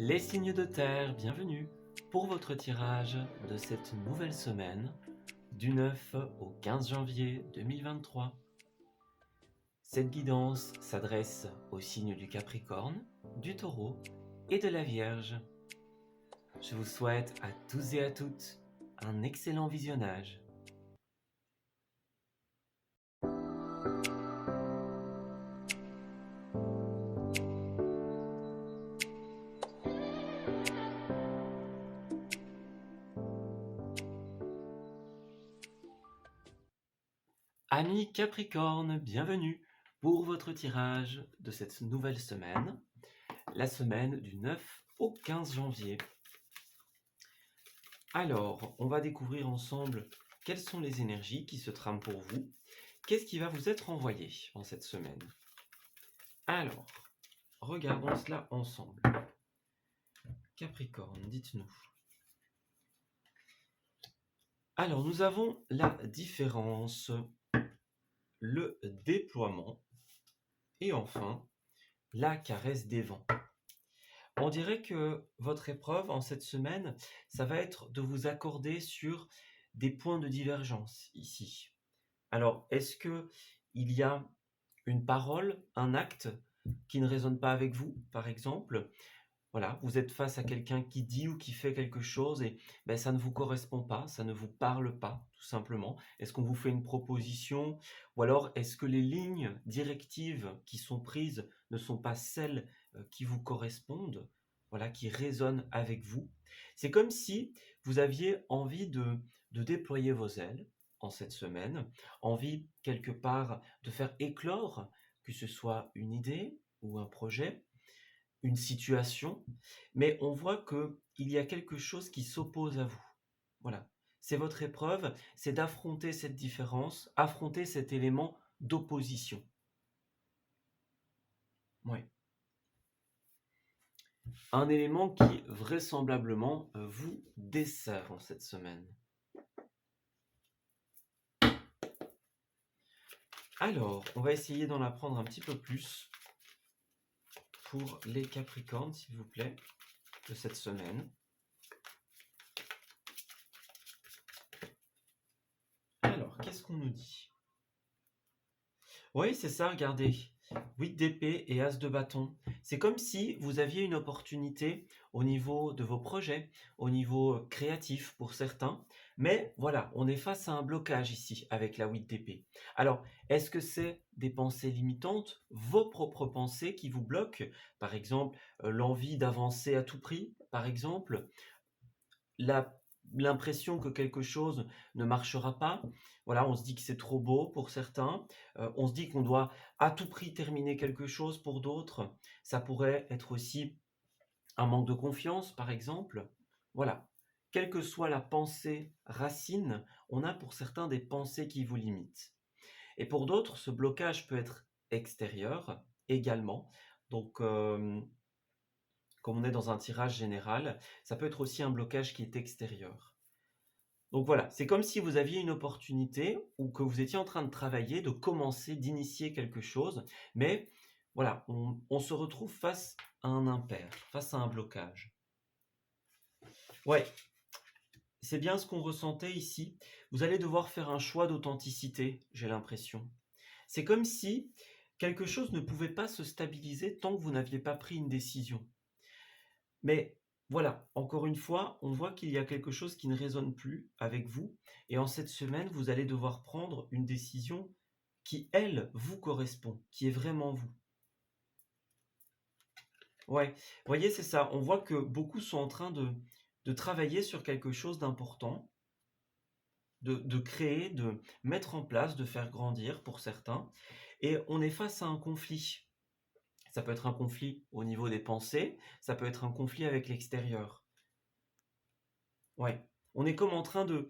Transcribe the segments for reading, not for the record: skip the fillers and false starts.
Les signes de terre, bienvenue pour votre tirage de cette nouvelle semaine du 9 au 15 janvier 2023. Cette guidance s'adresse aux signes du Capricorne, du Taureau et de la Vierge. Je vous souhaite à tous et à toutes un excellent visionnage. Amis Capricorne, bienvenue pour votre tirage de cette nouvelle semaine, la semaine du 9 au 15 janvier. Alors, on va découvrir ensemble quelles sont les énergies qui se trament pour vous. Qu'est-ce qui va vous être envoyé en cette semaine? Alors, regardons cela ensemble. Capricorne, dites-nous. Alors, nous avons la différence, le déploiement et enfin, la caresse des vents. On dirait que votre épreuve en cette semaine, ça va être de vous accorder sur des points de divergence ici. Alors, est-ce que il y a une parole, un acte qui ne résonne pas avec vous, par exemple? Voilà, vous êtes face à quelqu'un qui dit ou qui fait quelque chose et ça ne vous correspond pas, ça ne vous parle pas, tout simplement. Est-ce qu'on vous fait une proposition? Ou alors, est-ce que les lignes directives qui sont prises ne sont pas celles qui vous correspondent? Voilà, qui résonnent avec vous. C'est comme si vous aviez envie de déployer vos ailes en cette semaine, envie quelque part de faire éclore, que ce soit une idée ou un projet, une situation, mais on voit qu'il y a quelque chose qui s'oppose à vous. Voilà. C'est votre épreuve, c'est d'affronter cette différence, affronter cet élément d'opposition. Ouais. Un élément qui vraisemblablement vous dessert en cette semaine. Alors, on va essayer d'en apprendre un petit peu plus pour les Capricornes, s'il vous plaît, de cette semaine. Alors, qu'est-ce qu'on nous dit? Oui, c'est ça, regardez. 8 d'épée et as de bâton. C'est comme si vous aviez une opportunité au niveau de vos projets, au niveau créatif pour certains. Mais voilà, on est face à un blocage ici avec la 8 d'épée. Alors, est-ce que c'est des pensées limitantes, vos propres pensées qui vous bloquent? Par exemple, l'envie d'avancer à tout prix, par exemple, l'impression que quelque chose ne marchera pas. Voilà, on se dit que c'est trop beau pour certains. On se dit qu'on doit à tout prix terminer quelque chose pour d'autres. Ça pourrait être aussi un manque de confiance, par exemple. Voilà. Quelle que soit la pensée racine, on a pour certains des pensées qui vous limitent. Et pour d'autres, ce blocage peut être extérieur également. Donc, comme on est dans un tirage général, ça peut être aussi un blocage qui est extérieur. Donc voilà, c'est comme si vous aviez une opportunité ou que vous étiez en train de travailler, de commencer, d'initier quelque chose, mais voilà, on se retrouve face à un impair, face à un blocage. Ouais, c'est bien ce qu'on ressentait ici. Vous allez devoir faire un choix d'authenticité, j'ai l'impression. C'est comme si quelque chose ne pouvait pas se stabiliser tant que vous n'aviez pas pris une décision. Mais voilà, encore une fois, on voit qu'il y a quelque chose qui ne résonne plus avec vous. Et en cette semaine, vous allez devoir prendre une décision qui, elle, vous correspond, qui est vraiment vous. Ouais, vous voyez, c'est ça. On voit que beaucoup sont en train de travailler sur quelque chose d'important, de créer, de mettre en place, de faire grandir pour certains. Et on est face à un conflit. Ça peut être un conflit au niveau des pensées, ça peut être un conflit avec l'extérieur. Ouais, on est comme en train de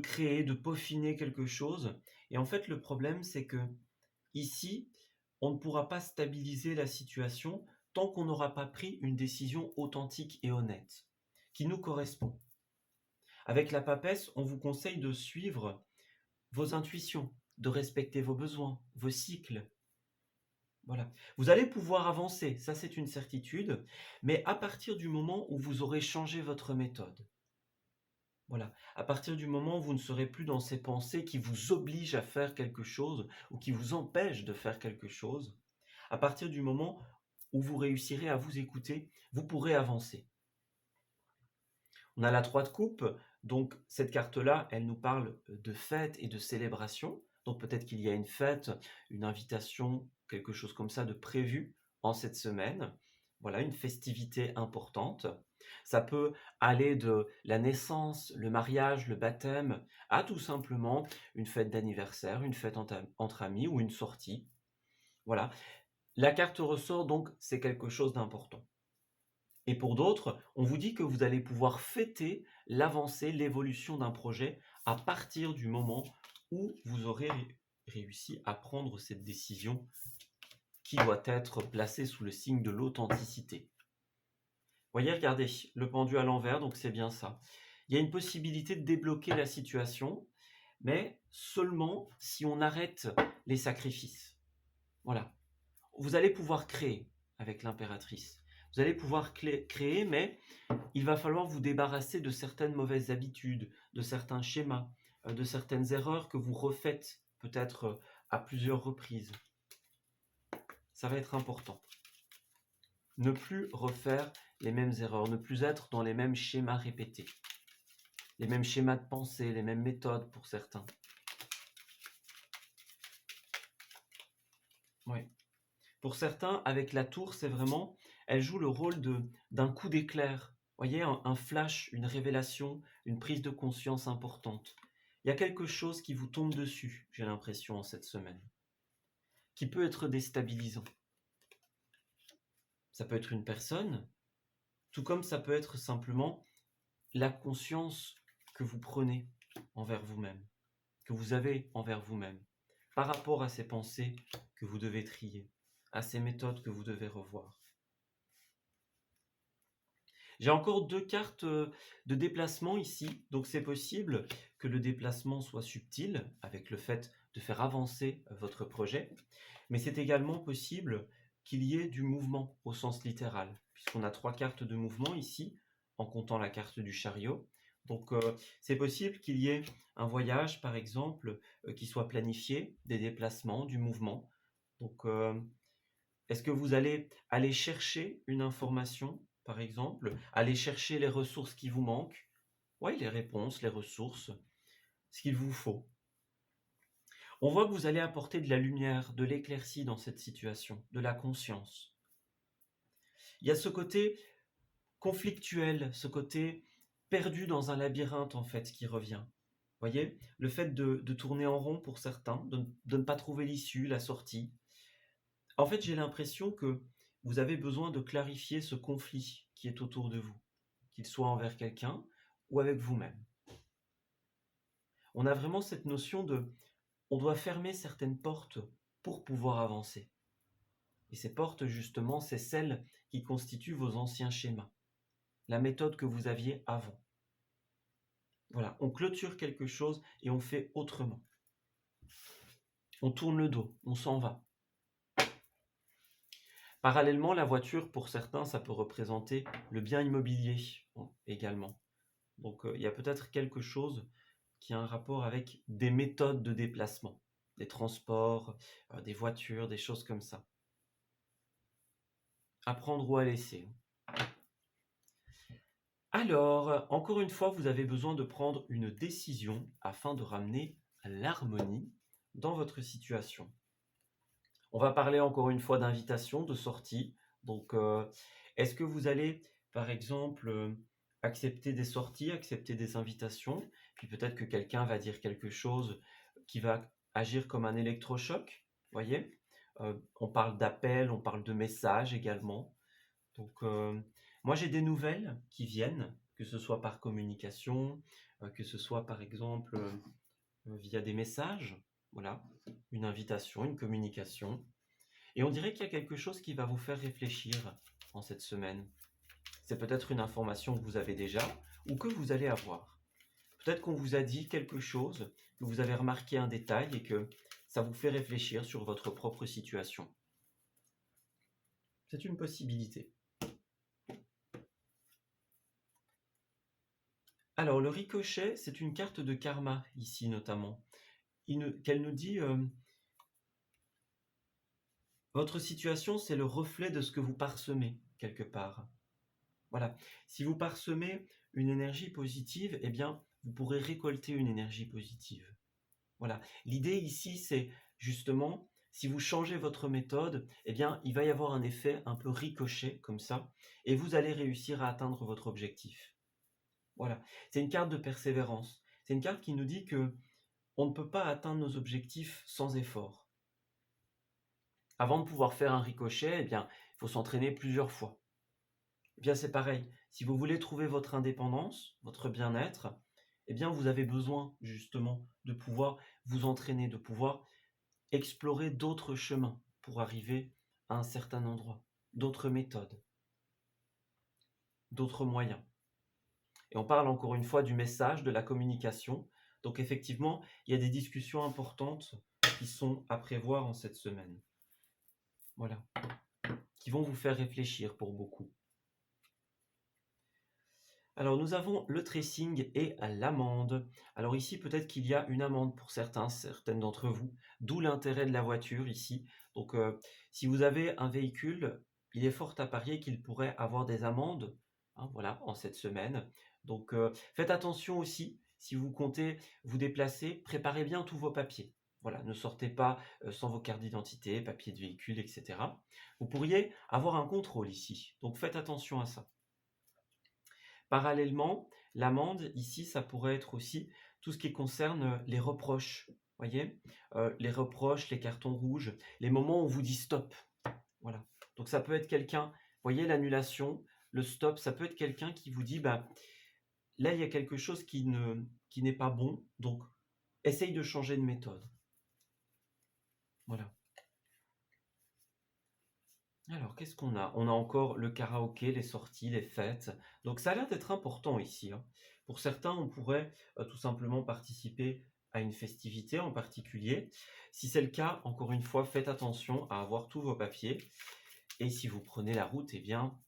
créer, de peaufiner quelque chose. Et en fait, le problème, c'est que ici, on ne pourra pas stabiliser la situation tant qu'on n'aura pas pris une décision authentique et honnête, qui nous correspond. Avec la papesse, on vous conseille de suivre vos intuitions, de respecter vos besoins, vos cycles. Voilà. Vous allez pouvoir avancer, ça c'est une certitude, mais à partir du moment où vous aurez changé votre méthode. Voilà. À partir du moment où vous ne serez plus dans ces pensées qui vous obligent à faire quelque chose ou qui vous empêchent de faire quelque chose, à partir du moment où vous réussirez à vous écouter, vous pourrez avancer. On a la 3 de coupe, donc cette carte-là, elle nous parle de fête et de célébration. Donc peut-être qu'il y a une fête, une invitation, quelque chose comme ça de prévu en cette semaine. Voilà, une festivité importante. Ça peut aller de la naissance, le mariage, le baptême, à tout simplement une fête d'anniversaire, une fête entre amis ou une sortie. Voilà. La carte ressort donc, c'est quelque chose d'important. Et pour d'autres, on vous dit que vous allez pouvoir fêter l'avancée, l'évolution d'un projet à partir du moment où vous aurez réussi à prendre cette décision qui doit être placée sous le signe de l'authenticité. Voyez, regardez, le pendu à l'envers, donc c'est bien ça. Il y a une possibilité de débloquer la situation, mais seulement si on arrête les sacrifices. Voilà. Vous allez pouvoir créer avec l'impératrice. Vous allez pouvoir créer, mais il va falloir vous débarrasser de certaines mauvaises habitudes, de certains schémas, de certaines erreurs que vous refaites peut-être à plusieurs reprises. Ça va être important. Ne plus refaire les mêmes erreurs, ne plus être dans les mêmes schémas répétés, les mêmes schémas de pensée, les mêmes méthodes pour certains. Oui. Pour certains, avec la tour, c'est vraiment, elle joue le rôle d'un coup d'éclair. Voyez, un flash, une révélation, une prise de conscience importante. Il y a quelque chose qui vous tombe dessus, j'ai l'impression, en cette semaine, qui peut être déstabilisant. Ça peut être une personne, tout comme ça peut être simplement la conscience que vous prenez envers vous-même, que vous avez envers vous-même, par rapport à ces pensées que vous devez trier, à ces méthodes que vous devez revoir. J'ai encore 2 cartes de déplacement ici, donc c'est possible que le déplacement soit subtil avec le fait de faire avancer votre projet, mais c'est également possible qu'il y ait du mouvement au sens littéral, puisqu'on a 3 cartes de mouvement ici, en comptant la carte du chariot. Donc c'est possible qu'il y ait un voyage, par exemple, qui soit planifié, des déplacements, du mouvement. Donc est-ce que vous allez aller chercher une information, par exemple, aller chercher les ressources qui vous manquent? Oui, les réponses, les ressources, ce qu'il vous faut. On voit que vous allez apporter de la lumière, de l'éclaircie dans cette situation, de la conscience. Il y a ce côté conflictuel, ce côté perdu dans un labyrinthe en fait qui revient. Voyez, le fait de tourner en rond pour certains, de ne pas trouver l'issue, la sortie. En fait, j'ai l'impression que vous avez besoin de clarifier ce conflit qui est autour de vous, qu'il soit envers quelqu'un ou avec vous-même. On a vraiment cette notion de on doit fermer certaines portes pour pouvoir avancer. Et ces portes, justement, c'est celles qui constituent vos anciens schémas, la méthode que vous aviez avant. Voilà, on clôture quelque chose et on fait autrement. On tourne le dos, on s'en va. Parallèlement, la voiture, pour certains, ça peut représenter le bien immobilier également. Donc, il y a peut-être quelque chose qui a un rapport avec des méthodes de déplacement, des transports, des voitures, des choses comme ça. À prendre ou à laisser. Alors, encore une fois, vous avez besoin de prendre une décision afin de ramener l'harmonie dans votre situation. On va parler encore une fois d'invitation, de sortie. Donc, est-ce que vous allez, par exemple, accepter des sorties, accepter des invitations, puis peut-être que quelqu'un va dire quelque chose qui va agir comme un électrochoc, voyez? On parle d'appels, on parle de messages également. Donc, moi j'ai des nouvelles qui viennent, que ce soit par communication, que ce soit par exemple via des messages, voilà, une invitation, une communication. Et on dirait qu'il y a quelque chose qui va vous faire réfléchir en cette semaine. C'est peut-être une information que vous avez déjà ou que vous allez avoir. Peut-être qu'on vous a dit quelque chose, que vous avez remarqué un détail et que ça vous fait réfléchir sur votre propre situation. C'est une possibilité. Alors, le ricochet, c'est une carte de karma, ici notamment. Qu'elle nous dit, votre situation, c'est le reflet de ce que vous parsemez, quelque part. Voilà. Si vous parsemez une énergie positive, eh bien, vous pourrez récolter une énergie positive. Voilà. L'idée ici, c'est justement, si vous changez votre méthode, eh bien, il va y avoir un effet un peu ricochet, comme ça, et vous allez réussir à atteindre votre objectif. Voilà. C'est une carte de persévérance. C'est une carte qui nous dit que on ne peut pas atteindre nos objectifs sans effort. Avant de pouvoir faire un ricochet, eh bien, il faut s'entraîner plusieurs fois. Eh bien, c'est pareil. Si vous voulez trouver votre indépendance, votre bien-être, eh bien, vous avez besoin justement de pouvoir vous entraîner, de pouvoir explorer d'autres chemins pour arriver à un certain endroit, d'autres méthodes, d'autres moyens. Et on parle encore une fois du message, de la communication. Donc effectivement, il y a des discussions importantes qui sont à prévoir en cette semaine. Voilà. Qui vont vous faire réfléchir pour beaucoup. Alors nous avons le tracing et l'amende. Alors ici peut-être qu'il y a une amende pour certaines d'entre vous, d'où l'intérêt de la voiture ici. Donc si vous avez un véhicule, il est fort à parier qu'il pourrait avoir des amendes, hein, voilà, en cette semaine. Donc faites attention aussi, si vous comptez vous déplacer, préparez bien tous vos papiers. Voilà, ne sortez pas sans vos cartes d'identité, papiers de véhicule, etc. Vous pourriez avoir un contrôle ici, donc faites attention à ça. Parallèlement, l'amende, ici, ça pourrait être aussi tout ce qui concerne les reproches. Voyez, les reproches, les cartons rouges, les moments où on vous dit stop. Voilà. Donc ça peut être quelqu'un, voyez, l'annulation, le stop, ça peut être quelqu'un qui vous dit, bah, là, il y a quelque chose qui n'est pas bon, donc essaye de changer de méthode. Voilà. Alors, qu'est-ce qu'on a? On a encore le karaoké, les sorties, les fêtes. Donc, ça a l'air d'être important ici, hein. Pour certains, on pourrait tout simplement participer à une festivité en particulier. Si c'est le cas, encore une fois, faites attention à avoir tous vos papiers. Et si vous prenez la route, eh bien,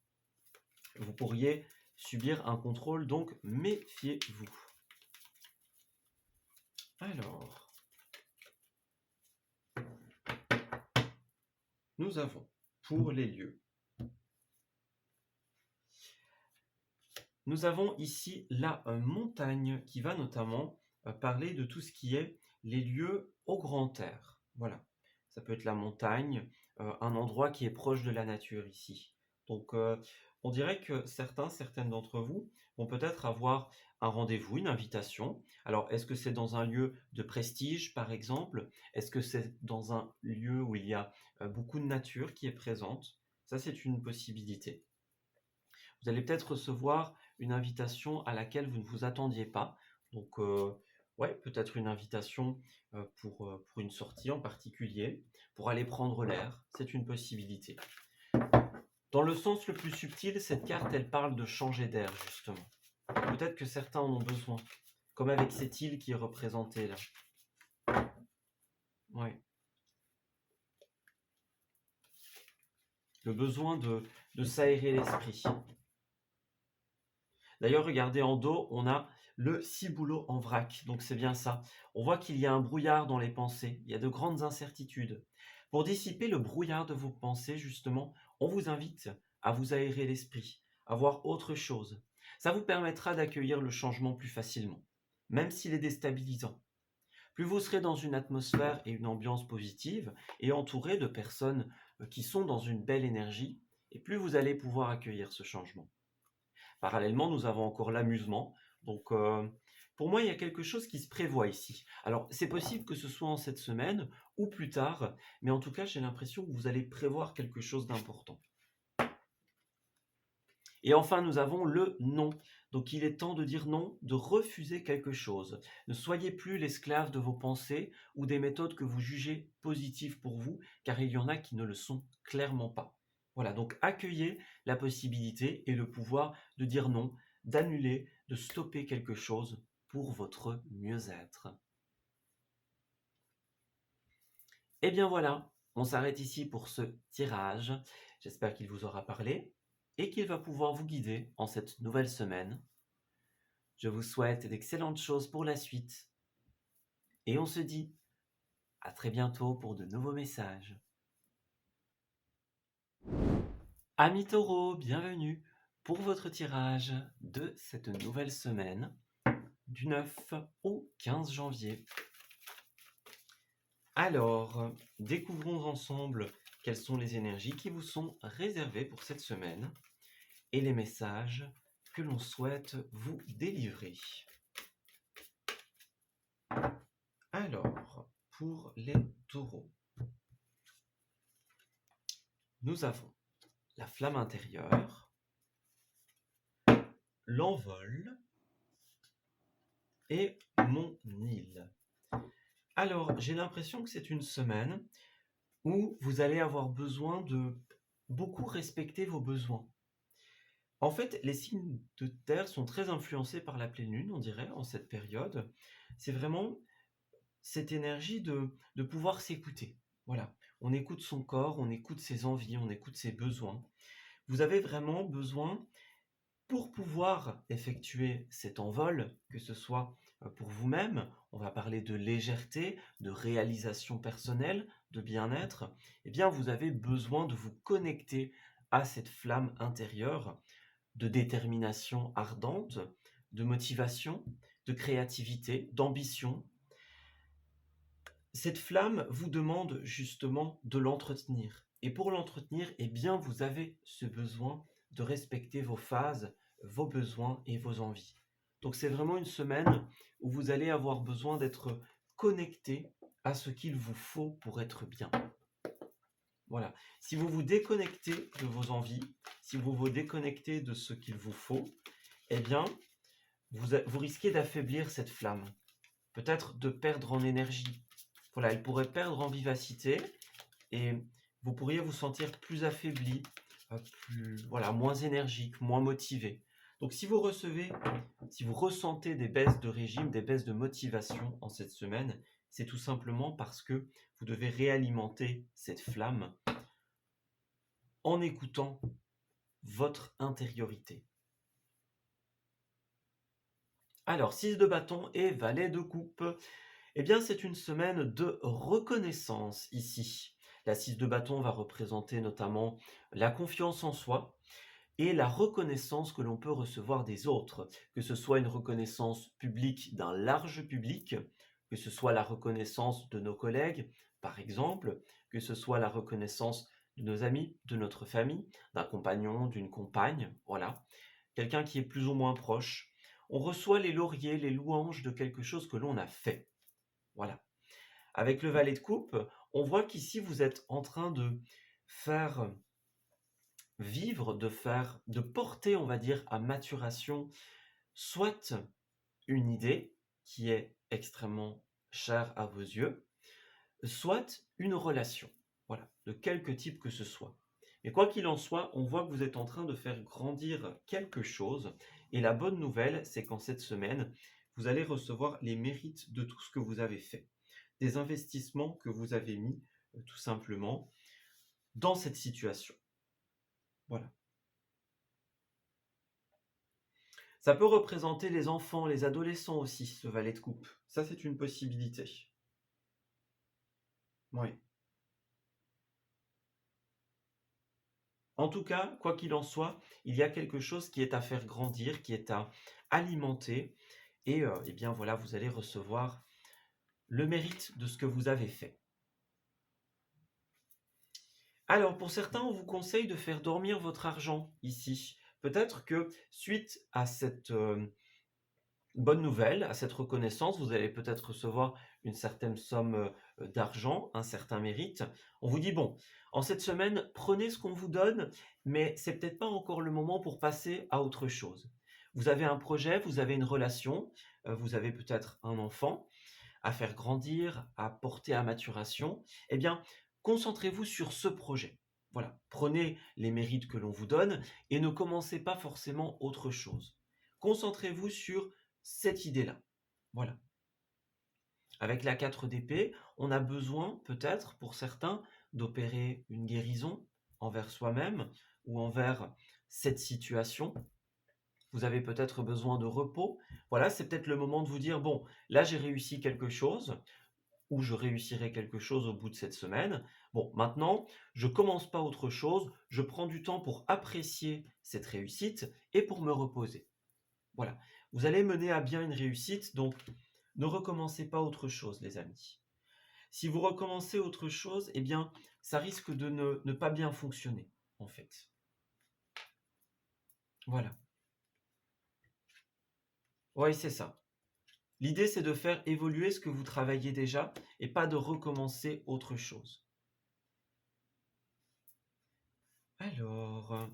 vous pourriez subir un contrôle, donc méfiez-vous. Alors, nous avons pour les lieux. Nous avons ici la montagne qui va notamment parler de tout ce qui est les lieux au grand air. Voilà, ça peut être la montagne, un endroit qui est proche de la nature ici. Donc on dirait que certaines d'entre vous vont peut-être avoir un rendez-vous, une invitation. Alors est-ce que c'est dans un lieu de prestige par exemple? Est-ce que c'est dans un lieu où il y a beaucoup de nature qui est présente? Ça c'est une possibilité. Vous allez peut-être recevoir une invitation à laquelle vous ne vous attendiez pas. Donc, ouais, peut-être une invitation pour une sortie en particulier, pour aller prendre l'air. C'est une possibilité. Dans le sens le plus subtil, cette carte, elle parle de changer d'air, justement. Peut-être que certains en ont besoin, comme avec cette île qui est représentée là. Ouais. Le besoin de s'aérer l'esprit. D'ailleurs, regardez en dos, on a le ciboulot en vrac. Donc c'est bien ça. On voit qu'il y a un brouillard dans les pensées. Il y a de grandes incertitudes. Pour dissiper le brouillard de vos pensées, justement, on vous invite à vous aérer l'esprit, à voir autre chose. Ça vous permettra d'accueillir le changement plus facilement, même s'il est déstabilisant. Plus vous serez dans une atmosphère et une ambiance positive et entouré de personnes qui sont dans une belle énergie, et plus vous allez pouvoir accueillir ce changement. Parallèlement, nous avons encore l'amusement. Donc, pour moi, il y a quelque chose qui se prévoit ici. Alors, c'est possible que ce soit en cette semaine ou plus tard, mais en tout cas, j'ai l'impression que vous allez prévoir quelque chose d'important. Et enfin, nous avons le non. Donc, il est temps de dire non, de refuser quelque chose. Ne soyez plus l'esclave de vos pensées ou des méthodes que vous jugez positives pour vous, car il y en a qui ne le sont clairement pas. Voilà, donc accueillez la possibilité et le pouvoir de dire non, d'annuler, de stopper quelque chose pour votre mieux-être. Et bien voilà, On s'arrête ici pour ce tirage. J'espère qu'il vous aura parlé et qu'il va pouvoir vous guider en cette nouvelle semaine. Je vous souhaite d'excellentes choses pour la suite et on se dit à très bientôt pour de nouveaux messages. Amis taureaux, bienvenue pour votre tirage de cette nouvelle semaine du 9 au 15 janvier. Alors, découvrons ensemble quelles sont les énergies qui vous sont réservées pour cette semaine et les messages que l'on souhaite vous délivrer. Alors, pour les taureaux, nous avons la flamme intérieure, l'envol et mon île. Alors, j'ai l'impression que c'est une semaine où vous allez avoir besoin de beaucoup respecter vos besoins. En fait, les signes de terre sont très influencés par la pleine lune, on dirait, en cette période. C'est vraiment cette énergie de pouvoir s'écouter. Voilà, on écoute son corps, on écoute ses envies, on écoute ses besoins. Vous avez vraiment besoin, pour pouvoir effectuer cet envol, que ce soit pour vous-même, on va parler de légèreté, de réalisation personnelle, de bien-être, eh bien vous avez besoin de vous connecter à cette flamme intérieure, de détermination ardente, de motivation, de créativité, d'ambition. Cette flamme vous demande justement de l'entretenir. Et pour l'entretenir, eh bien, vous avez ce besoin de respecter vos phases, vos besoins et vos envies. Donc c'est vraiment une semaine où vous allez avoir besoin d'être connecté à ce qu'il vous faut pour être bien. Voilà. Si vous vous déconnectez de vos envies, si vous vous déconnectez de ce qu'il vous faut, eh bien, vous risquez d'affaiblir cette flamme. Peut-être de perdre en énergie. Voilà, elle pourrait perdre en vivacité et vous pourriez vous sentir plus affaibli, moins énergique, moins motivé. Donc si vous ressentez des baisses de régime, des baisses de motivation en cette semaine, c'est tout simplement parce que vous devez réalimenter cette flamme en écoutant votre intériorité. Alors, 6 de bâton et valet de coupe. Eh bien, c'est une semaine de reconnaissance ici. La 6 de bâton va représenter notamment la confiance en soi et la reconnaissance que l'on peut recevoir des autres, que ce soit une reconnaissance publique d'un large public, que ce soit la reconnaissance de nos collègues, par exemple, que ce soit la reconnaissance de nos amis, de notre famille, d'un compagnon, d'une compagne, voilà, quelqu'un qui est plus ou moins proche. On reçoit les lauriers, les louanges de quelque chose que l'on a fait. Voilà. Avec le valet de coupe, on voit qu'ici vous êtes en train de faire vivre, de porter, on va dire, à maturation, soit une idée qui est extrêmement chère à vos yeux, soit une relation. Voilà, de quelque type que ce soit. Mais quoi qu'il en soit, on voit que vous êtes en train de faire grandir quelque chose. Et la bonne nouvelle, c'est qu'en cette semaine, vous allez recevoir les mérites de tout ce que vous avez fait. Des investissements que vous avez mis, tout simplement, dans cette situation. Voilà. Ça peut représenter les enfants, les adolescents aussi, ce valet de coupe. Ça, c'est une possibilité. Oui. En tout cas, quoi qu'il en soit, il y a quelque chose qui est à faire grandir, qui est à alimenter. Et eh bien voilà, vous allez recevoir le mérite de ce que vous avez fait. Alors, pour certains, on vous conseille de faire dormir votre argent ici. Peut-être que suite à cette bonne nouvelle, à cette reconnaissance, vous allez peut-être recevoir une certaine somme d'argent, un certain mérite. On vous dit, bon, en cette semaine, prenez ce qu'on vous donne, mais c'est peut-être pas encore le moment pour passer à autre chose. Vous avez un projet, vous avez une relation, vous avez peut-être un enfant à faire grandir, à porter à maturation. Eh bien, concentrez-vous sur ce projet. Voilà, prenez les mérites que l'on vous donne et ne commencez pas forcément autre chose. Concentrez-vous sur cette idée-là. Voilà. Avec la 4 d'épée, on a besoin, peut-être, pour certains, d'opérer une guérison envers soi-même ou envers cette situation. Vous avez peut-être besoin de repos. Voilà, c'est peut-être le moment de vous dire, bon, là j'ai réussi quelque chose, ou je réussirai quelque chose au bout de cette semaine. Bon, maintenant, je commence pas autre chose, je prends du temps pour apprécier cette réussite et pour me reposer. Voilà, vous allez mener à bien une réussite, donc ne recommencez pas autre chose, les amis. Si vous recommencez autre chose, eh bien, ça risque de ne pas bien fonctionner, en fait. Voilà. Oui, c'est ça. L'idée, c'est de faire évoluer ce que vous travaillez déjà et pas de recommencer autre chose. Alors,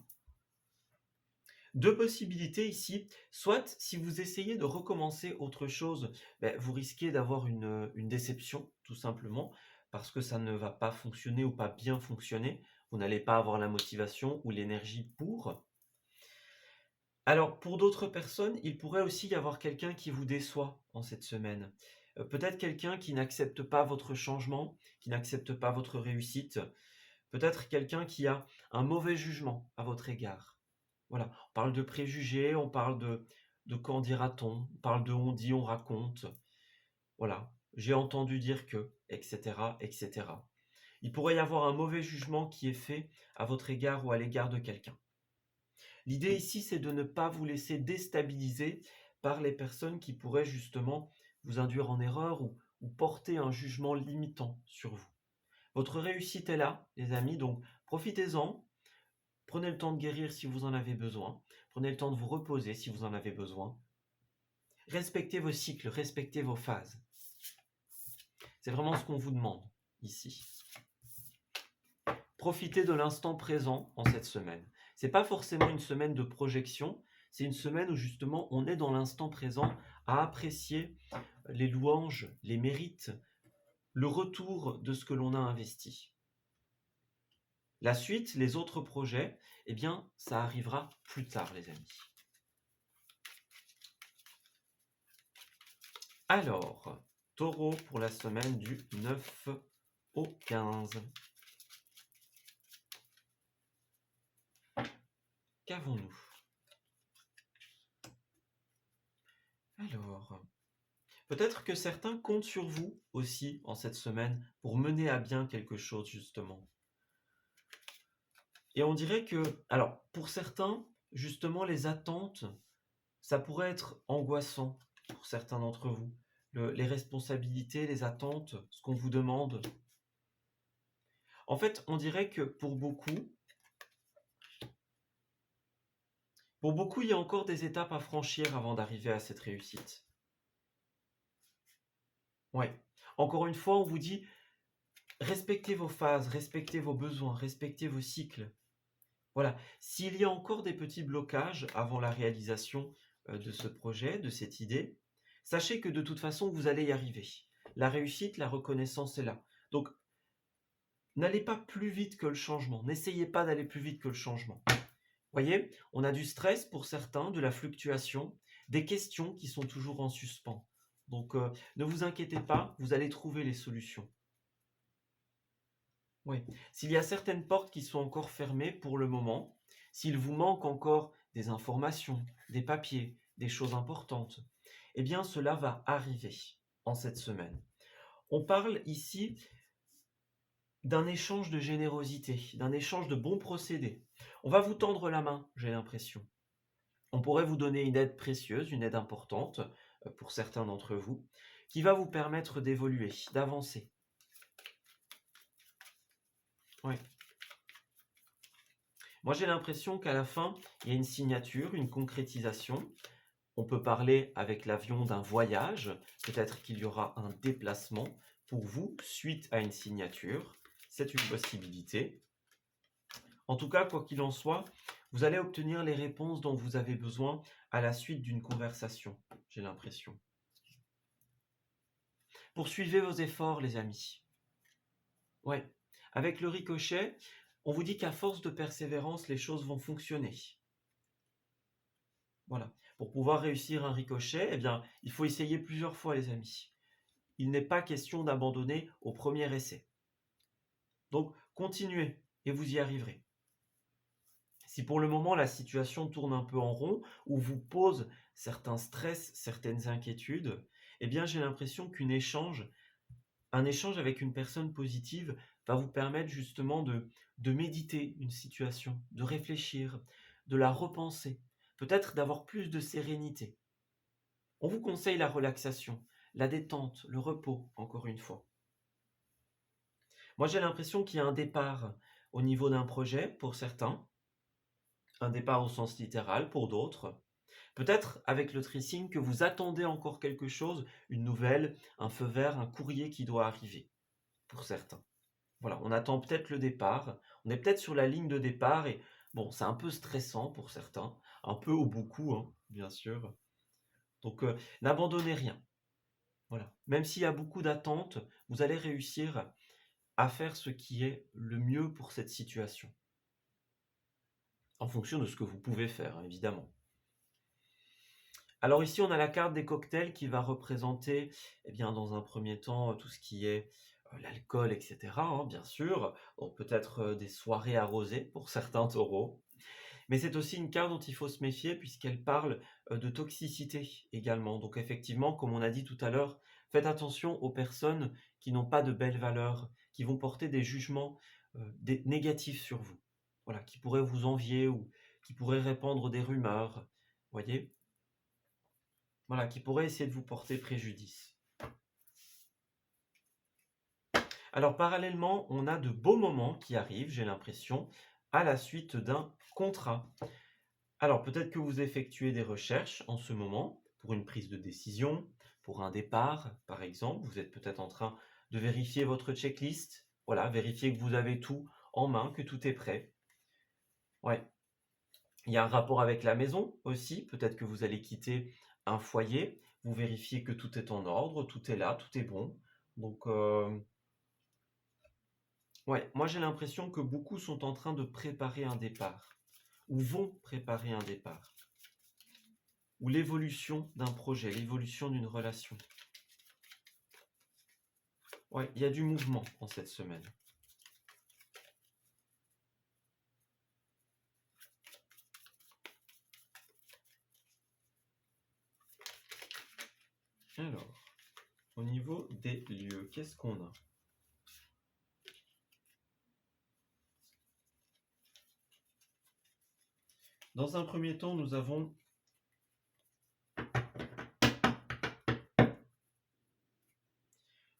deux possibilités ici. Soit, si vous essayez de recommencer autre chose, vous risquez d'avoir une déception, tout simplement, parce que ça ne va pas fonctionner ou pas bien fonctionner. Vous n'allez pas avoir la motivation ou l'énergie pour. Alors, pour d'autres personnes, il pourrait aussi y avoir quelqu'un qui vous déçoit en cette semaine. Peut-être quelqu'un qui n'accepte pas votre changement, qui n'accepte pas votre réussite. Peut-être quelqu'un qui a un mauvais jugement à votre égard. Voilà, on parle de préjugés, on parle de qu'en dira-t-on, on parle de on dit, on raconte. Voilà, j'ai entendu dire que, etc., etc. Il pourrait y avoir un mauvais jugement qui est fait à votre égard ou à l'égard de quelqu'un. L'idée ici, c'est de ne pas vous laisser déstabiliser par les personnes qui pourraient justement vous induire en erreur ou porter un jugement limitant sur vous. Votre réussite est là, les amis, donc profitez-en. Prenez le temps de guérir si vous en avez besoin. Prenez le temps de vous reposer si vous en avez besoin. Respectez vos cycles, respectez vos phases. C'est vraiment ce qu'on vous demande ici. Profitez de l'instant présent en cette semaine. C'est pas forcément une semaine de projection, c'est une semaine où justement on est dans l'instant présent à apprécier les louanges, les mérites, le retour de ce que l'on a investi. La suite, les autres projets, eh bien, ça arrivera plus tard, les amis. Alors, Taureau pour la semaine du 9 au 15. Qu'avons-nous? Alors, peut-être que certains comptent sur vous aussi en cette semaine pour mener à bien quelque chose, justement. Et on dirait que, alors, pour certains, justement, les attentes, ça pourrait être angoissant pour certains d'entre vous. Les responsabilités, les attentes, ce qu'on vous demande. En fait, on dirait que pour beaucoup, il y a encore des étapes à franchir avant d'arriver à cette réussite. Ouais. Encore une fois, on vous dit, respectez vos phases, respectez vos besoins, respectez vos cycles. Voilà. S'il y a encore des petits blocages avant la réalisation de ce projet, de cette idée, sachez que de toute façon, vous allez y arriver. La réussite, la reconnaissance est là. Donc, n'allez pas plus vite que le changement. N'essayez pas d'aller plus vite que le changement. Voyez, on a du stress pour certains, de la fluctuation, des questions qui sont toujours en suspens. Donc, ne vous inquiétez pas, vous allez trouver les solutions. Oui. S'il y a certaines portes qui sont encore fermées pour le moment, s'il vous manque encore des informations, des papiers, des choses importantes, eh bien cela va arriver en cette semaine. On parle ici d'un échange de générosité, d'un échange de bons procédés. On va vous tendre la main, j'ai l'impression. On pourrait vous donner une aide précieuse, une aide importante pour certains d'entre vous, qui va vous permettre d'évoluer, d'avancer. Oui. Moi, j'ai l'impression qu'à la fin, il y a une signature, une concrétisation. On peut parler avec l'avion d'un voyage. Peut-être qu'il y aura un déplacement pour vous suite à une signature. C'est une possibilité. En tout cas, quoi qu'il en soit, vous allez obtenir les réponses dont vous avez besoin à la suite d'une conversation, j'ai l'impression. Poursuivez vos efforts, les amis. Ouais. Avec le ricochet, on vous dit qu'à force de persévérance, les choses vont fonctionner. Voilà. Pour pouvoir réussir un ricochet, eh bien, il faut essayer plusieurs fois, les amis. Il n'est pas question d'abandonner au premier essai. Donc, continuez et vous y arriverez. Si pour le moment la situation tourne un peu en rond ou vous pose certains stress, certaines inquiétudes, eh bien j'ai l'impression un échange avec une personne positive va vous permettre justement de méditer une situation, de réfléchir, de la repenser, peut-être d'avoir plus de sérénité. On vous conseille la relaxation, la détente, le repos, encore une fois. Moi, j'ai l'impression qu'il y a un départ au niveau d'un projet pour certains, un départ au sens littéral pour d'autres. Peut-être avec le tracing que vous attendez encore quelque chose, une nouvelle, un feu vert, un courrier qui doit arriver pour certains. Voilà, on attend peut-être le départ, on est peut-être sur la ligne de départ et bon, c'est un peu stressant pour certains, un peu ou beaucoup, hein, bien sûr. Donc, n'abandonnez rien. Voilà. Même s'il y a beaucoup d'attentes, vous allez réussir à faire ce qui est le mieux pour cette situation, en fonction de ce que vous pouvez faire, hein, évidemment. Alors ici, on a la carte des cocktails qui va représenter, eh bien, dans un premier temps, tout ce qui est l'alcool, etc., hein, bien sûr. Donc peut-être des soirées arrosées pour certains taureaux. Mais c'est aussi une carte dont il faut se méfier puisqu'elle parle de toxicité également. Donc effectivement, comme on a dit tout à l'heure, faites attention aux personnes qui n'ont pas de belles valeurs, qui vont porter des jugements négatifs sur vous. Voilà, qui pourraient vous envier ou qui pourraient répandre des rumeurs, voyez? Voilà, qui pourraient essayer de vous porter préjudice. Alors parallèlement, on a de beaux moments qui arrivent, j'ai l'impression, à la suite d'un contrat. Alors peut-être que vous effectuez des recherches en ce moment pour une prise de décision, pour un départ par exemple. Vous êtes peut-être en train de vérifier votre checklist. Voilà, vérifier que vous avez tout en main, que tout est prêt. Ouais. Il y a un rapport avec la maison aussi. Peut-être que vous allez quitter un foyer. Vous vérifiez que tout est en ordre, tout est là, tout est bon. Donc, ouais, moi j'ai l'impression que beaucoup sont en train de préparer un départ ou vont préparer un départ ou l'évolution d'un projet, l'évolution d'une relation. Ouais, il y a du mouvement en cette semaine. Alors, au niveau des lieux, qu'est-ce qu'on a? Dans un premier temps, nous avons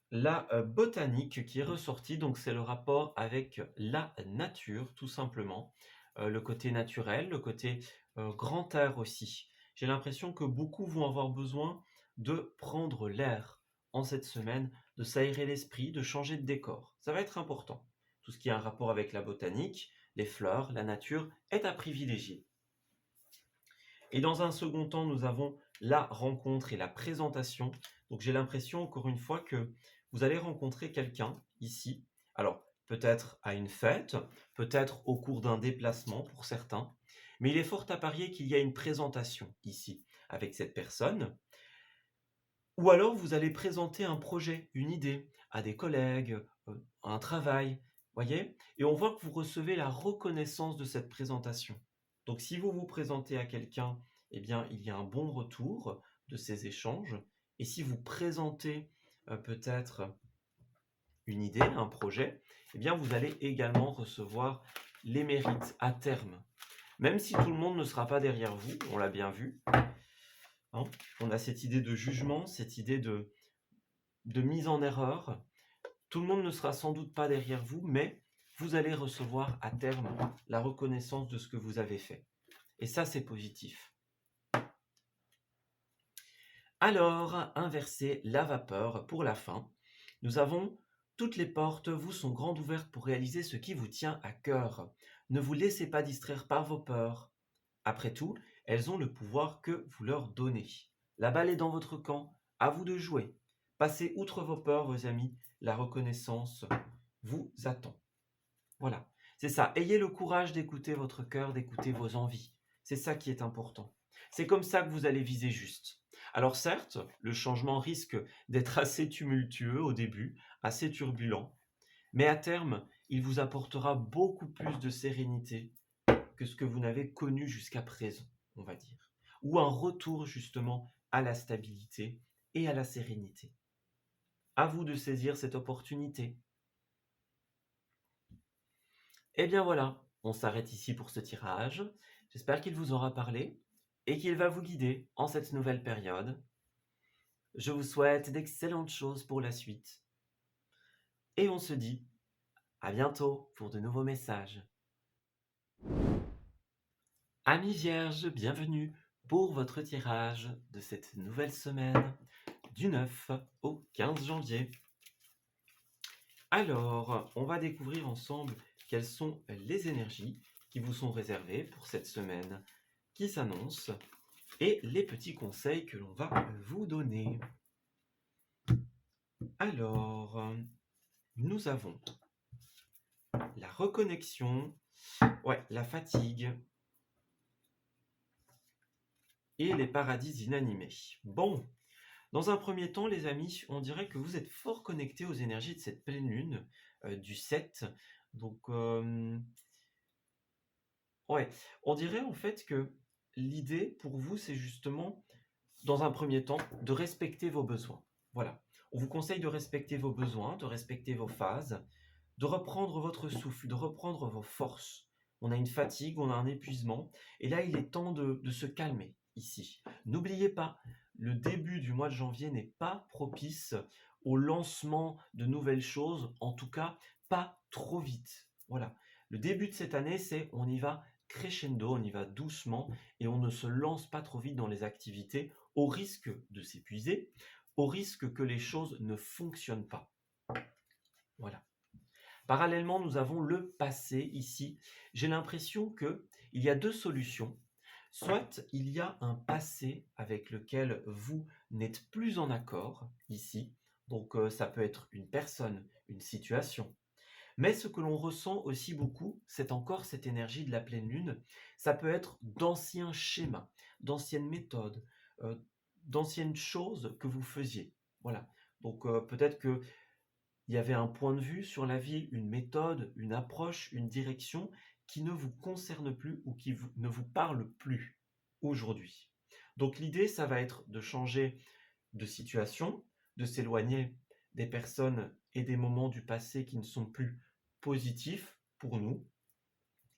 la botanique qui est ressortie, donc c'est le rapport avec la nature, tout simplement. Le côté naturel, le côté grand air aussi. J'ai l'impression que beaucoup vont avoir besoin de prendre l'air en cette semaine, de s'aérer l'esprit, de changer de décor. Ça va être important. Tout ce qui a un rapport avec la botanique, les fleurs, la nature, est à privilégier. Et dans un second temps, nous avons la rencontre et la présentation. Donc j'ai l'impression, encore une fois, que vous allez rencontrer quelqu'un ici. Alors, peut-être à une fête, peut-être au cours d'un déplacement pour certains. Mais il est fort à parier qu'il y a une présentation ici avec cette personne. Ou alors vous allez présenter un projet, une idée à des collègues, un travail, voyez? Et on voit que vous recevez la reconnaissance de cette présentation. Donc si vous vous présentez à quelqu'un, eh bien il y a un bon retour de ces échanges. Et si vous présentez peut-être une idée, un projet, eh bien vous allez également recevoir les mérites à terme. Même si tout le monde ne sera pas derrière vous, on l'a bien vu, hein, on a cette idée de jugement, cette idée de mise en erreur. Tout le monde ne sera sans doute pas derrière vous, mais vous allez recevoir à terme la reconnaissance de ce que vous avez fait. Et ça, c'est positif. Alors, inversez la vapeur pour la fin. Nous avons toutes les portes vous sont grandes ouvertes pour réaliser ce qui vous tient à cœur. Ne vous laissez pas distraire par vos peurs. Après tout, elles ont le pouvoir que vous leur donnez. La balle est dans votre camp, à vous de jouer. Passez outre vos peurs, vos amis, la reconnaissance vous attend. Voilà, c'est ça. Ayez le courage d'écouter votre cœur, d'écouter vos envies. C'est ça qui est important. C'est comme ça que vous allez viser juste. Alors certes, le changement risque d'être assez tumultueux au début, assez turbulent, mais à terme, il vous apportera beaucoup plus de sérénité que ce que vous n'avez connu jusqu'à présent, on va dire. Ou un retour justement à la stabilité et à la sérénité. À vous de saisir cette opportunité. Et bien voilà, on s'arrête ici pour ce tirage. J'espère qu'il vous aura parlé et qu'il va vous guider en cette nouvelle période. Je vous souhaite d'excellentes choses pour la suite. Et on se dit à bientôt pour de nouveaux messages. Amis vierges, bienvenue pour votre tirage de cette nouvelle semaine du 9 au 15 janvier. Alors, on va découvrir ensemble quelles sont les énergies qui vous sont réservées pour cette semaine qui s'annonce et les petits conseils que l'on va vous donner. Alors, nous avons la reconnexion, la fatigue et les paradis inanimés. Bon, dans un premier temps, les amis, on dirait que vous êtes fort connectés aux énergies de cette pleine lune du 7. Donc, on dirait en fait que l'idée pour vous, c'est justement, dans un premier temps, de respecter vos besoins. Voilà. On vous conseille de respecter vos besoins, de respecter vos phases, de reprendre votre souffle, de reprendre vos forces. On a une fatigue, on a un épuisement, et là, il est temps de se calmer ici. N'oubliez pas, le début du mois de janvier n'est pas propice au lancement de nouvelles choses, en tout cas, pas trop vite. Voilà. Le début de cette année, c'est on y va crescendo, on y va doucement, et on ne se lance pas trop vite dans les activités, au risque de s'épuiser, au risque que les choses ne fonctionnent pas. Voilà. Parallèlement, nous avons le passé ici. J'ai l'impression qu'il y a deux solutions. Soit il y a un passé avec lequel vous n'êtes plus en accord ici. Donc ça peut être une personne, une situation. Mais ce que l'on ressent aussi beaucoup, c'est encore cette énergie de la pleine lune. Ça peut être d'anciens schémas, d'anciennes méthodes, euh, d'anciennes choses que vous faisiez. Voilà. Donc peut-être que il y avait un point de vue sur la vie, une méthode, une approche, une direction qui ne vous concerne plus ou qui ne vous parle plus aujourd'hui. Donc l'idée, ça va être de changer de situation, de s'éloigner des personnes et des moments du passé qui ne sont plus positifs pour nous,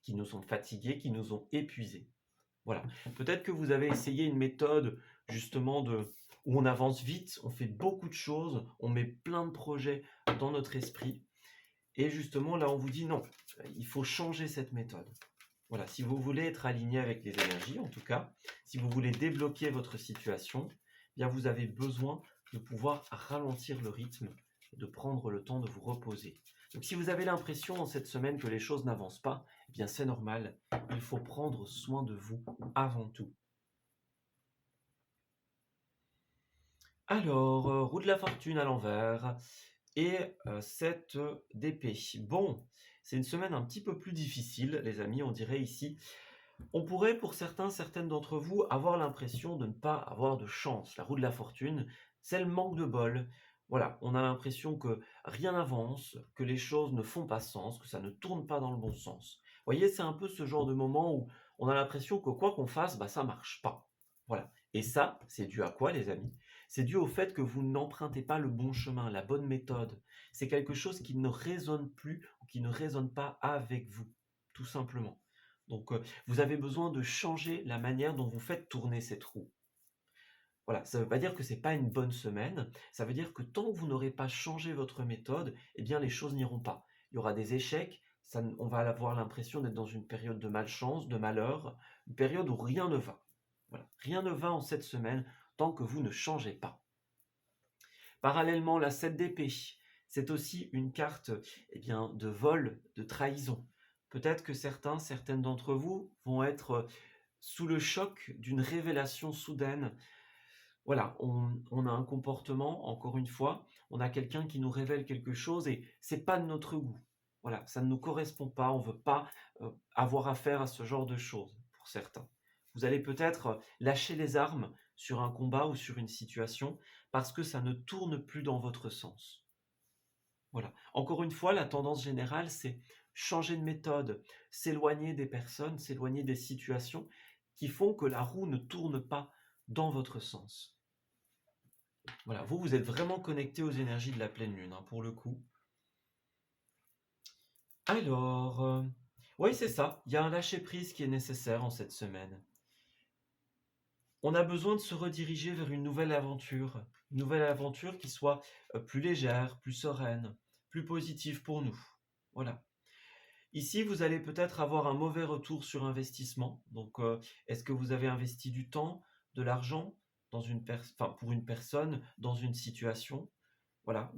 qui nous ont fatigués, qui nous ont épuisés. Voilà. Peut-être que vous avez essayé une méthode justement où on avance vite, on fait beaucoup de choses, on met plein de projets dans notre esprit. Et justement, là, on vous dit non, il faut changer cette méthode. Voilà, si vous voulez être aligné avec les énergies, en tout cas, si vous voulez débloquer votre situation, eh bien vous avez besoin de pouvoir ralentir le rythme, de prendre le temps de vous reposer. Donc si vous avez l'impression en cette semaine que les choses n'avancent pas, eh bien c'est normal, il faut prendre soin de vous avant tout. Alors, roue de la fortune à l'envers et 7 d'épée. Bon, c'est une semaine un petit peu plus difficile, les amis, on dirait ici. On pourrait, pour certains, certaines d'entre vous, avoir l'impression de ne pas avoir de chance. La roue de la fortune, c'est le manque de bol. Voilà, on a l'impression que rien n'avance, que les choses ne font pas sens, que ça ne tourne pas dans le bon sens. Vous voyez, c'est un peu ce genre de moment où on a l'impression que quoi qu'on fasse, ça marche pas. Voilà. Et ça, c'est dû à quoi, les amis? C'est dû au fait que vous n'empruntez pas le bon chemin, la bonne méthode. C'est quelque chose qui ne résonne plus ou qui ne résonne pas avec vous, tout simplement. Donc, vous avez besoin de changer la manière dont vous faites tourner cette roue. Voilà, ça ne veut pas dire que ce n'est pas une bonne semaine, ça veut dire que tant que vous n'aurez pas changé votre méthode, eh bien les choses n'iront pas. Il y aura des échecs, on va avoir l'impression d'être dans une période de malchance, de malheur, une période où rien ne va. Voilà, rien ne va en cette semaine tant que vous ne changez pas. Parallèlement, la 7 d'épée, c'est aussi une carte de vol, de trahison. Peut-être que certaines d'entre vous vont être sous le choc d'une révélation soudaine. Voilà, on a un comportement, encore une fois, on a quelqu'un qui nous révèle quelque chose et c'est pas de notre goût. Voilà, ça ne nous correspond pas, on ne veut pas avoir affaire à ce genre de choses, pour certains. Vous allez peut-être lâcher les armes sur un combat ou sur une situation parce que ça ne tourne plus dans votre sens. Voilà. Encore une fois, la tendance générale, c'est changer de méthode, s'éloigner des personnes, s'éloigner des situations qui font que la roue ne tourne pas dans votre sens. Voilà, vous êtes vraiment connecté aux énergies de la pleine lune, hein, pour le coup. Alors, oui, c'est ça, il y a un lâcher-prise qui est nécessaire en cette semaine. On a besoin de se rediriger vers une nouvelle aventure qui soit plus légère, plus sereine, plus positive pour nous. Voilà. Ici, vous allez peut-être avoir un mauvais retour sur investissement. Donc, est-ce que vous avez investi du temps, de l'argent dans pour une personne, dans une situation? Voilà.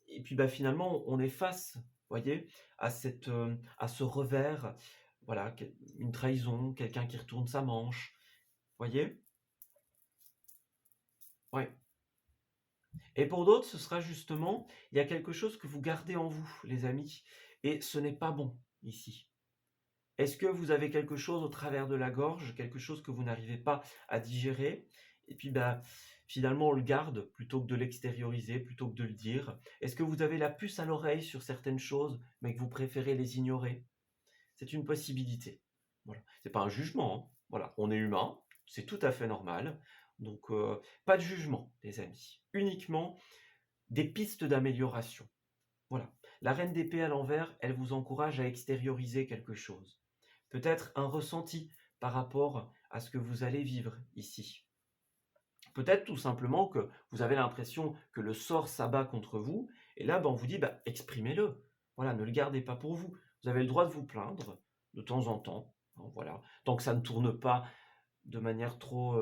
Et puis, finalement, on est face, voyez, à ce revers, voilà, une trahison, quelqu'un qui retourne sa manche, voyez? Ouais. Et pour d'autres, ce sera justement, il y a quelque chose que vous gardez en vous, les amis, et ce n'est pas bon ici. Est-ce que vous avez quelque chose au travers de la gorge, quelque chose que vous n'arrivez pas à digérer? Et puis finalement, on le garde plutôt que de l'extérioriser, plutôt que de le dire. Est-ce que vous avez la puce à l'oreille sur certaines choses, mais que vous préférez les ignorer? C'est une possibilité. Voilà. C'est pas un jugement, hein. Voilà, on est humain, c'est tout à fait normal. Donc, pas de jugement, les amis. Uniquement des pistes d'amélioration. Voilà. La reine d'épée à l'envers, elle vous encourage à extérioriser quelque chose. Peut-être un ressenti par rapport à ce que vous allez vivre ici. Peut-être tout simplement que vous avez l'impression que le sort s'abat contre vous, et là, on vous dit, exprimez-le. Voilà, ne le gardez pas pour vous. Vous avez le droit de vous plaindre de temps en temps. Hein, voilà. Tant que ça ne tourne pas de manière trop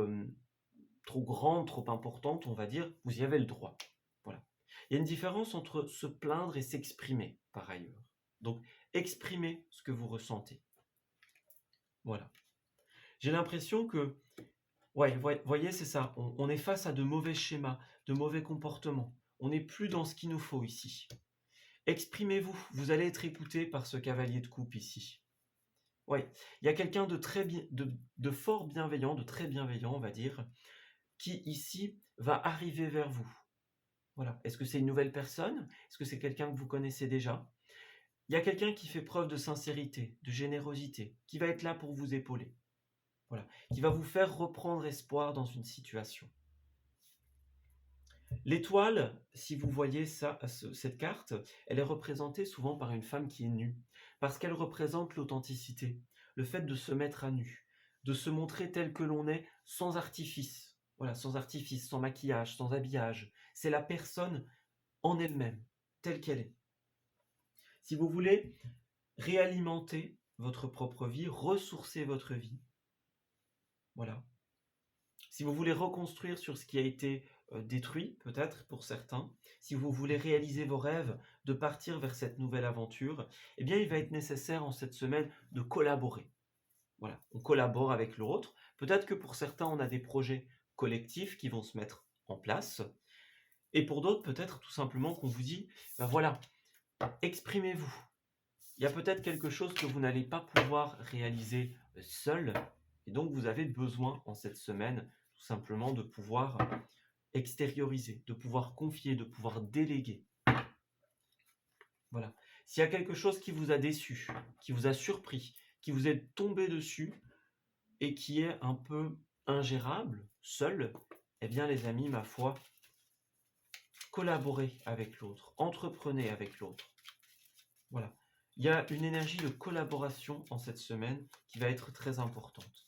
grande, trop importante, on va dire, vous y avez le droit. Voilà. Il y a une différence entre se plaindre et s'exprimer, par ailleurs. Donc, exprimez ce que vous ressentez. Voilà. J'ai l'impression que, ouais, voyez, c'est ça. On est face à de mauvais schémas, de mauvais comportements. On n'est plus dans ce qu'il nous faut ici. Exprimez-vous. Vous allez être écouté par ce cavalier de coupe ici. Ouais, il y a quelqu'un de fort bienveillant, de très bienveillant, on va dire, qui ici va arriver vers vous. Voilà. Est-ce que c'est une nouvelle personne? Est-ce que c'est quelqu'un que vous connaissez déjà? Il y a quelqu'un qui fait preuve de sincérité, de générosité, qui va être là pour vous épauler. Voilà. Qui va vous faire reprendre espoir dans une situation. L'étoile, si vous voyez cette carte, elle est représentée souvent par une femme qui est nue, parce qu'elle représente l'authenticité, le fait de se mettre à nu, de se montrer tel que l'on est, sans artifice. Voilà, sans artifice, sans maquillage, sans habillage. C'est la personne en elle-même, telle qu'elle est. Si vous voulez réalimenter votre propre vie, ressourcer votre vie, voilà. Si vous voulez reconstruire sur ce qui a été détruit, peut-être pour certains, si vous voulez réaliser vos rêves, de partir vers cette nouvelle aventure, eh bien, il va être nécessaire en cette semaine de collaborer. Voilà, on collabore avec l'autre. Peut-être que pour certains, on a des projets collectifs qui vont se mettre en place. Et pour d'autres, peut-être tout simplement qu'on vous dit, voilà, exprimez-vous. Il y a peut-être quelque chose que vous n'allez pas pouvoir réaliser seul. Et donc, vous avez besoin en cette semaine, tout simplement, de pouvoir extérioriser, de pouvoir confier, de pouvoir déléguer. Voilà. S'il y a quelque chose qui vous a déçu, qui vous a surpris, qui vous est tombé dessus et qui est un peu ingérable, seul, eh bien les amis, ma foi, collaborez avec l'autre, entreprenez avec l'autre. Voilà. Il y a une énergie de collaboration en cette semaine qui va être très importante.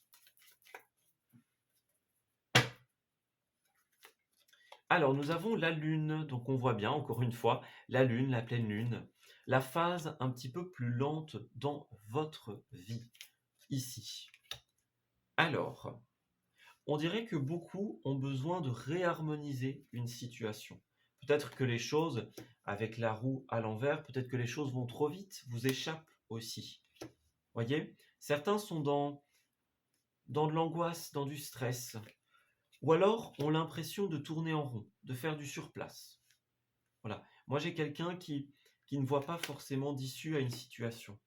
Alors, nous avons la Lune, donc on voit bien, encore une fois, la Lune, la pleine Lune, la phase un petit peu plus lente dans votre vie, ici. Alors, on dirait que beaucoup ont besoin de réharmoniser une situation. Peut-être que les choses, avec la roue à l'envers, peut-être que les choses vont trop vite, vous échappent aussi. Voyez, certains sont dans de l'angoisse, dans du stress, ou alors ont l'impression de tourner en rond, de faire du surplace. Voilà. Moi, j'ai quelqu'un qui ne voit pas forcément d'issue à une situation.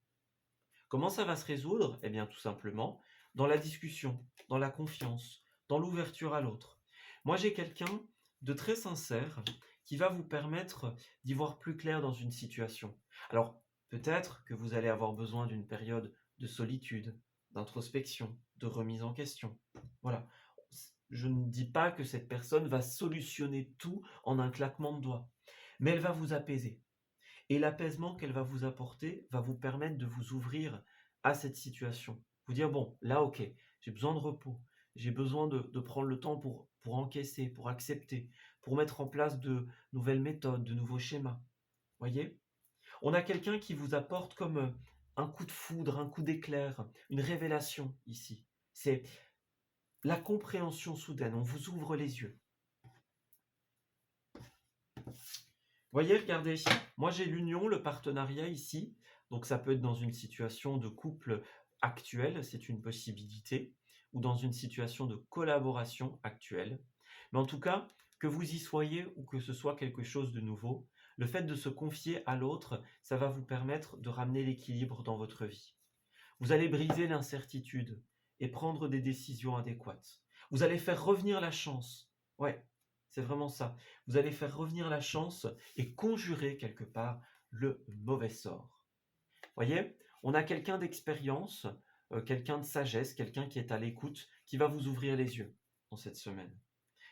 Comment ça va se résoudre? Eh bien, tout simplement, dans la discussion, dans la confiance, dans l'ouverture à l'autre. Moi, j'ai quelqu'un de très sincère qui va vous permettre d'y voir plus clair dans une situation. Alors, peut-être que vous allez avoir besoin d'une période de solitude, d'introspection, de remise en question. Voilà. Je ne dis pas que cette personne va solutionner tout en un claquement de doigts, mais elle va vous apaiser. Et l'apaisement qu'elle va vous apporter va vous permettre de vous ouvrir à cette situation. Vous dire, bon, là, ok, j'ai besoin de repos, j'ai besoin de prendre le temps pour encaisser, pour accepter, pour mettre en place de nouvelles méthodes, de nouveaux schémas. Voyez? On a quelqu'un qui vous apporte comme un coup de foudre, un coup d'éclair, une révélation ici. C'est la compréhension soudaine, on vous ouvre les yeux. Voyez, regardez, moi j'ai l'union, le partenariat ici, donc ça peut être dans une situation de couple actuel, c'est une possibilité, ou dans une situation de collaboration actuelle. Mais en tout cas, que vous y soyez ou que ce soit quelque chose de nouveau, le fait de se confier à l'autre, ça va vous permettre de ramener l'équilibre dans votre vie. Vous allez briser l'incertitude et prendre des décisions adéquates. Vous allez faire revenir la chance. Ouais, c'est vraiment ça. Vous allez faire revenir la chance et conjurer quelque part le mauvais sort. Voyez, on a quelqu'un d'expérience, quelqu'un de sagesse, quelqu'un qui est à l'écoute, qui va vous ouvrir les yeux dans cette semaine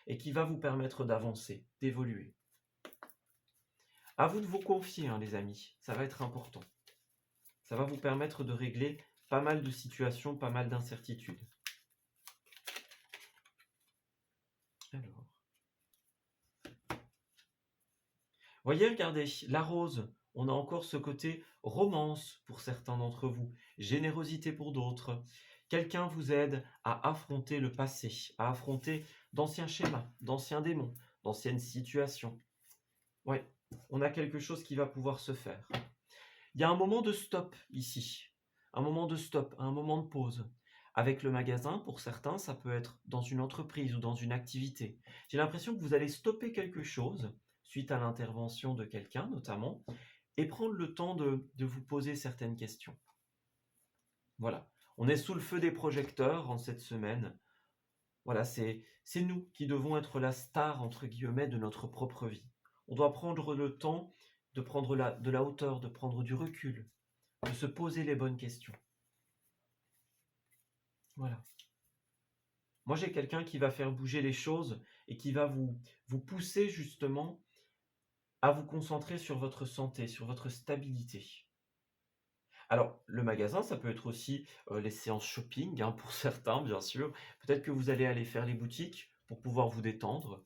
et qui va vous permettre d'avancer, d'évoluer. À vous de vous confier, hein, les amis, ça va être important. Ça va vous permettre de régler pas mal de situations, pas mal d'incertitudes. Alors. Voyez, regardez, la rose, on a encore ce côté romance pour certains d'entre vous, générosité pour d'autres. Quelqu'un vous aide à affronter le passé, à affronter d'anciens schémas, d'anciens démons, d'anciennes situations. Ouais, on a quelque chose qui va pouvoir se faire. Il y a un moment de stop ici, un moment de stop, un moment de pause. Avec le magasin, pour certains, ça peut être dans une entreprise ou dans une activité. J'ai l'impression que vous allez stopper quelque chose suite à l'intervention de quelqu'un notamment, et prendre le temps de vous poser certaines questions. Voilà, on est sous le feu des projecteurs en cette semaine. Voilà, c'est nous qui devons être la star, entre guillemets, de notre propre vie. On doit prendre le temps de prendre de la hauteur, de prendre du recul, de se poser les bonnes questions. Voilà. Moi, j'ai quelqu'un qui va faire bouger les choses et qui va vous pousser justement à vous concentrer sur votre santé, sur votre stabilité. Alors, le magasin, ça peut être aussi les séances shopping, hein, pour certains, bien sûr. Peut-être que vous allez aller faire les boutiques pour pouvoir vous détendre.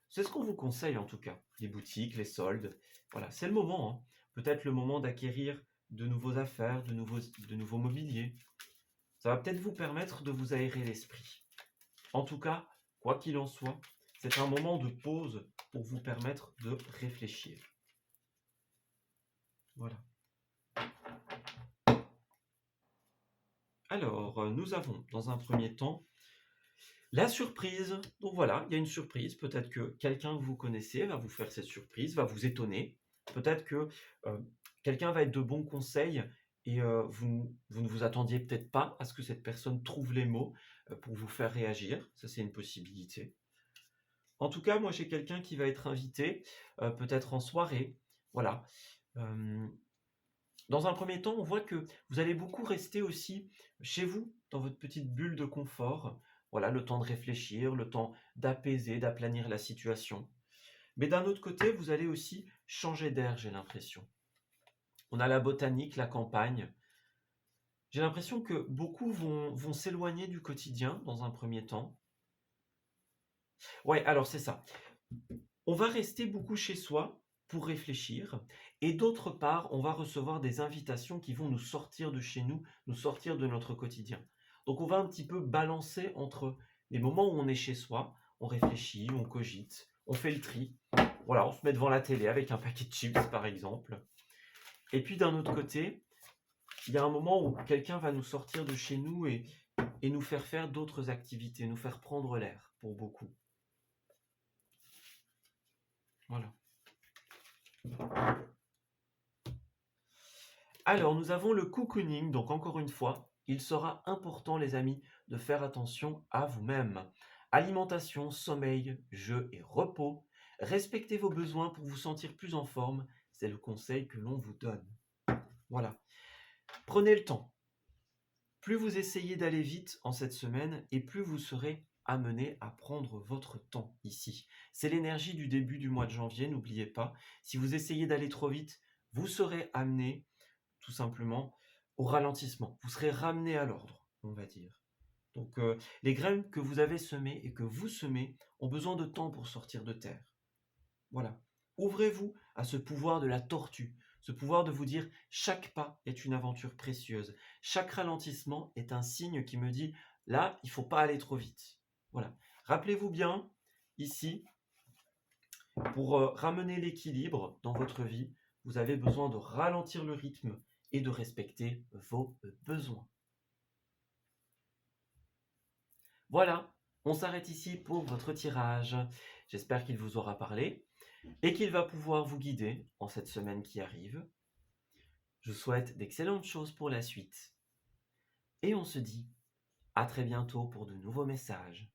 C'est ce qu'on vous conseille en tout cas, les boutiques, les soldes. Voilà, c'est le moment, hein. Peut-être le moment d'acquérir de nouveaux affaires, de nouveaux mobiliers. Ça va peut-être vous permettre de vous aérer l'esprit. En tout cas, quoi qu'il en soit, c'est un moment de pause pour vous permettre de réfléchir. Voilà. Alors, nous avons dans un premier temps la surprise. Donc voilà, il y a une surprise. Peut-être que quelqu'un que vous connaissez va vous faire cette surprise, va vous étonner. Peut-être que quelqu'un va être de bons conseils et vous ne vous attendiez peut-être pas à ce que cette personne trouve les mots pour vous faire réagir. Ça, c'est une possibilité. En tout cas, moi, j'ai quelqu'un qui va être invité, peut-être en soirée. Voilà. Dans un premier temps, on voit que vous allez beaucoup rester aussi chez vous, dans votre petite bulle de confort. Voilà, le temps de réfléchir, le temps d'apaiser, d'aplanir la situation. Mais d'un autre côté, vous allez aussi changer d'air, j'ai l'impression. On a la botanique, la campagne. J'ai l'impression que beaucoup vont s'éloigner du quotidien dans un premier temps. Ouais, alors c'est ça. On va rester beaucoup chez soi pour réfléchir et d'autre part, on va recevoir des invitations qui vont nous sortir de chez nous sortir de notre quotidien. Donc on va un petit peu balancer entre les moments où on est chez soi, on réfléchit, on cogite, on fait le tri. Voilà, on se met devant la télé avec un paquet de chips par exemple. Et puis d'un autre côté, il y a un moment où quelqu'un va nous sortir de chez nous et nous faire faire d'autres activités, nous faire prendre l'air pour beaucoup. Voilà. Alors, nous avons le cocooning, donc encore une fois, il sera important, les amis, de faire attention à vous-même. Alimentation, sommeil, jeu et repos, Respectez vos besoins pour vous sentir plus en forme, c'est le conseil que l'on vous donne. Voilà. Prenez le temps. Plus vous essayez d'aller vite en cette semaine et plus vous serez amené à prendre votre temps ici. C'est l'énergie du début du mois de janvier, n'oubliez pas. Si vous essayez d'aller trop vite, vous serez amené tout simplement au ralentissement. Vous serez ramené à l'ordre, on va dire. Donc les graines que vous avez semées et que vous semez ont besoin de temps pour sortir de terre. Voilà. Ouvrez-vous à ce pouvoir de la tortue, ce pouvoir de vous dire chaque pas est une aventure précieuse. Chaque ralentissement est un signe qui me dit là, il ne faut pas aller trop vite. Voilà. Rappelez-vous bien, ici, pour ramener l'équilibre dans votre vie, vous avez besoin de ralentir le rythme et de respecter vos besoins. Voilà, on s'arrête ici pour votre tirage. J'espère qu'il vous aura parlé et qu'il va pouvoir vous guider en cette semaine qui arrive. Je vous souhaite d'excellentes choses pour la suite. Et on se dit à très bientôt pour de nouveaux messages.